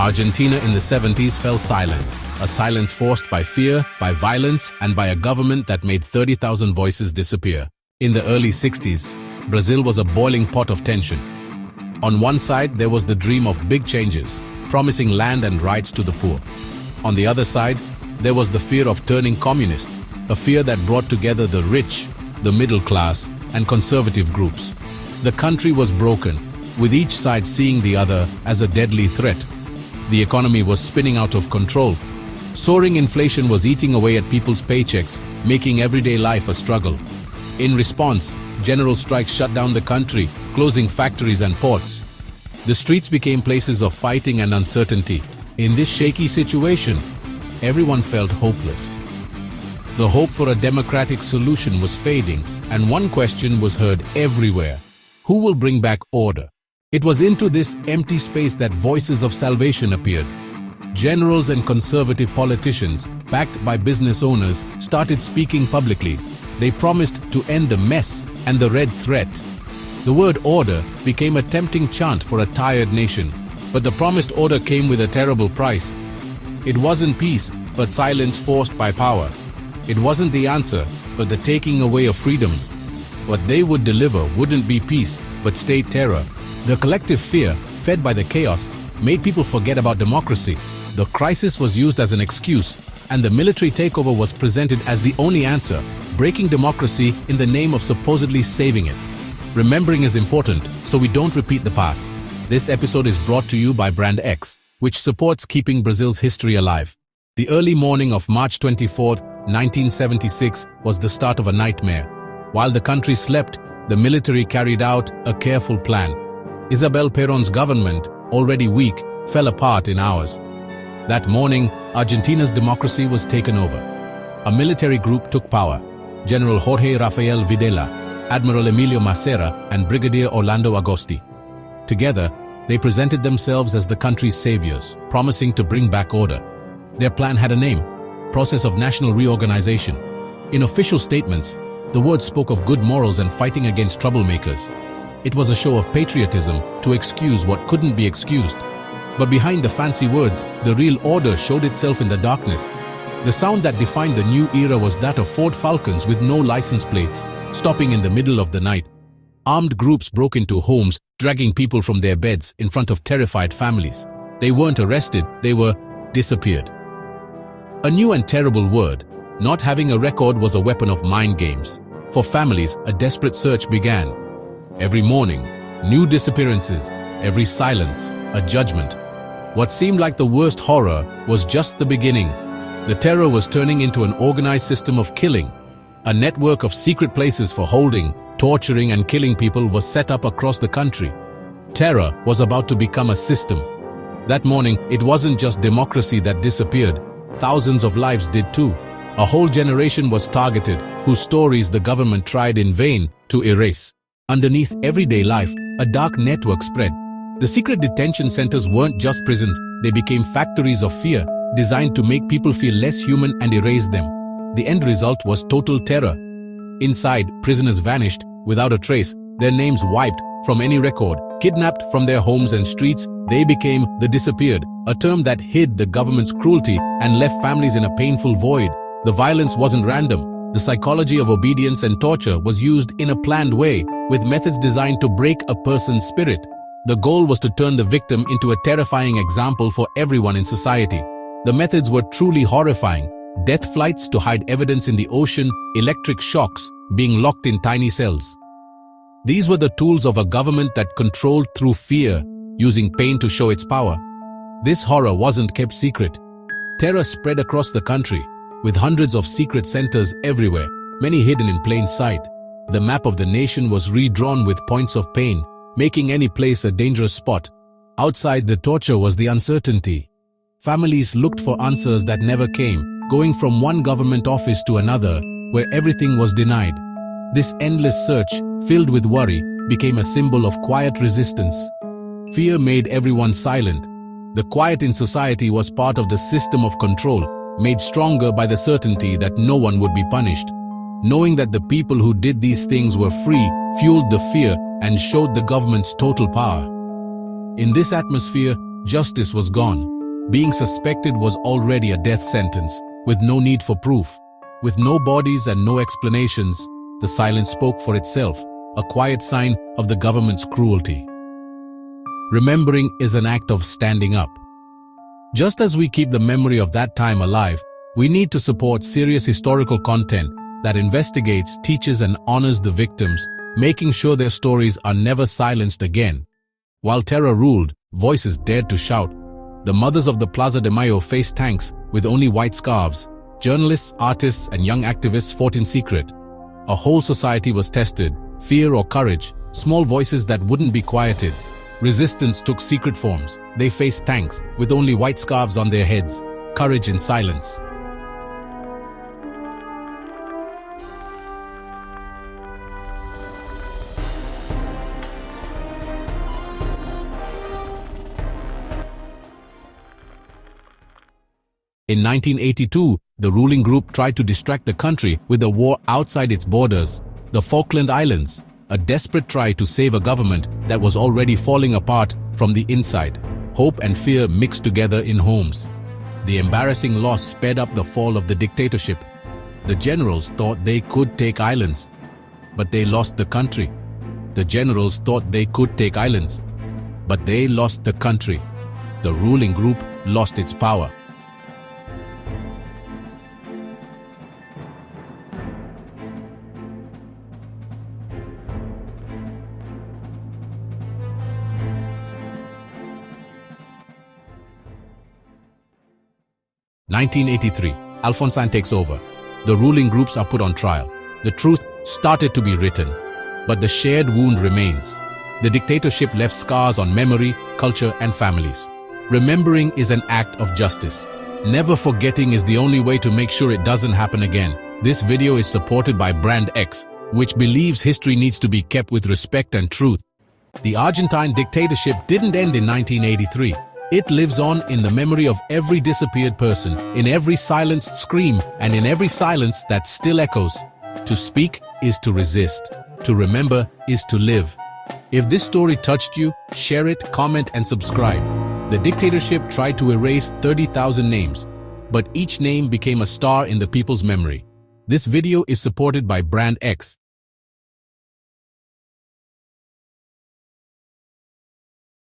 Argentina in the 70s fell silent, a silence forced by fear, by violence, and by a government that made 30,000 voices disappear. In the early 60s, Brazil was a boiling pot of tension. On one side, there was the dream of big changes, promising land and rights to the poor. On the other side, there was the fear of turning communist, a fear that brought together the rich, the middle class, and conservative groups. The country was broken, with each side seeing the other as a deadly threat. The economy was spinning out of control. Soaring inflation was eating away at people's paychecks, making everyday life a struggle. In response, general strikes shut down the country, closing factories and ports. The streets became places of fighting and uncertainty. In this shaky situation, everyone felt hopeless. The hope for a democratic solution was fading, and one question was heard everywhere: who will bring back order? It was into this empty space that voices of salvation appeared. Generals and conservative politicians, backed by business owners, started speaking publicly. They promised to end the mess and the red threat. The word order became a tempting chant for a tired nation, but the promised order came with a terrible price. It wasn't peace, but silence forced by power. It wasn't the answer, but the taking away of freedoms. What they would deliver wouldn't be peace, but state terror. The collective fear, fed by the chaos, made people forget about democracy. The crisis was used as an excuse, and the military takeover was presented as the only answer, breaking democracy in the name of supposedly saving it. Remembering is important, so we don't repeat the past. This episode is brought to you by Brand X, which supports keeping Brazil's history alive. The early morning of March 24, 1976 was the start of a nightmare. While the country slept, the military carried out a careful plan. Isabel Perón's government, already weak, fell apart in hours. That morning, Argentina's democracy was taken over. A military group took power: General Jorge Rafael Videla, Admiral Emilio Macera, and Brigadier Orlando Agosti. Together, they presented themselves as the country's saviors, promising to bring back order. Their plan had a name: Process of National Reorganization. In official statements, the words spoke of good morals and fighting against troublemakers. It was a show of patriotism to excuse what couldn't be excused. But behind the fancy words, the real order showed itself in the darkness. The sound that defined the new era was that of Ford Falcons with no license plates, stopping in the middle of the night. Armed groups broke into homes, dragging people from their beds in front of terrified families. They weren't arrested, they were disappeared. A new and terrible word: not having a record was a weapon of mind games. For families, a desperate search began. Every morning, new disappearances. Every silence, a judgment. What seemed like the worst horror was just the beginning. The terror was turning into an organized system of killing. A network of secret places for holding, torturing, and killing people was set up across the country. Terror was about to become a system. That morning, it wasn't just democracy that disappeared. Thousands of lives did too. A whole generation was targeted, whose stories the government tried in vain to erase. Underneath everyday life, a dark network spread. The secret detention centers weren't just prisons, they became factories of fear, designed to make people feel less human and erase them. The end result was total terror. Inside, prisoners vanished, without a trace, their names wiped from any record. Kidnapped from their homes and streets, they became the disappeared, a term that hid the government's cruelty and left families in a painful void. The violence wasn't random. The psychology of obedience and torture was used in a planned way, with methods designed to break a person's spirit. The goal was to turn the victim into a terrifying example for everyone in society. The methods were truly horrifying: death flights to hide evidence in the ocean, electric shocks, being locked in tiny cells. These were the tools of a government that controlled through fear, using pain to show its power. This horror wasn't kept secret. Terror spread across the country, with hundreds of secret centers everywhere, many hidden in plain sight. The map of the nation was redrawn with points of pain, making any place a dangerous spot. Outside the torture was the uncertainty. Families looked for answers that never came, going from one government office to another, where everything was denied. This endless search, filled with worry, became a symbol of quiet resistance. Fear made everyone silent. The quiet in society was part of the system of control, made stronger by the certainty that no one would be punished. Knowing that the people who did these things were free fueled the fear and showed the government's total power. In this atmosphere, Justice was gone. Being suspected was already a death sentence, with no need for proof. With no bodies and no explanations, the silence spoke for itself, a quiet sign of the government's cruelty. Remembering is an act of standing up. Just as we keep the memory of that time alive, we need to support serious historical content that investigates, teaches, and honors the victims, making sure their stories are never silenced again. While terror ruled, voices dared to shout. The mothers of the Plaza de Mayo faced tanks with only white scarves. Journalists, artists, and young activists fought in secret. A whole society was tested, fear or courage, small voices that wouldn't be quieted. Resistance took secret forms. They faced tanks with only white scarves on their heads. Courage in silence. In 1982, the ruling group tried to distract the country with a war outside its borders, the Falkland Islands, a desperate try to save a government that was already falling apart from the inside. Hope and fear mixed together in homes. The embarrassing loss sped up the fall of the dictatorship. The generals thought they could take islands, but they lost the country. The generals thought they could take islands, but they lost the country. The ruling group lost its power. (1983) Alphonsine takes over. The ruling groups are put on trial. The truth started to be written, but the shared wound remains. The dictatorship left scars on memory, culture, and families. Remembering is an act of justice. Never forgetting is the only way to make sure it doesn't happen again. This video is supported by Brand X, which believes history needs to be kept with respect and truth. The Argentine dictatorship didn't end in 1983. It lives on in the memory of every disappeared person, in every silenced scream, and in every silence that still echoes. To speak is to resist. To remember is to live. If this story touched you, share it, comment, and subscribe. The dictatorship tried to erase 30,000 names, but each name became a star in the people's memory. This video is supported by Brand X,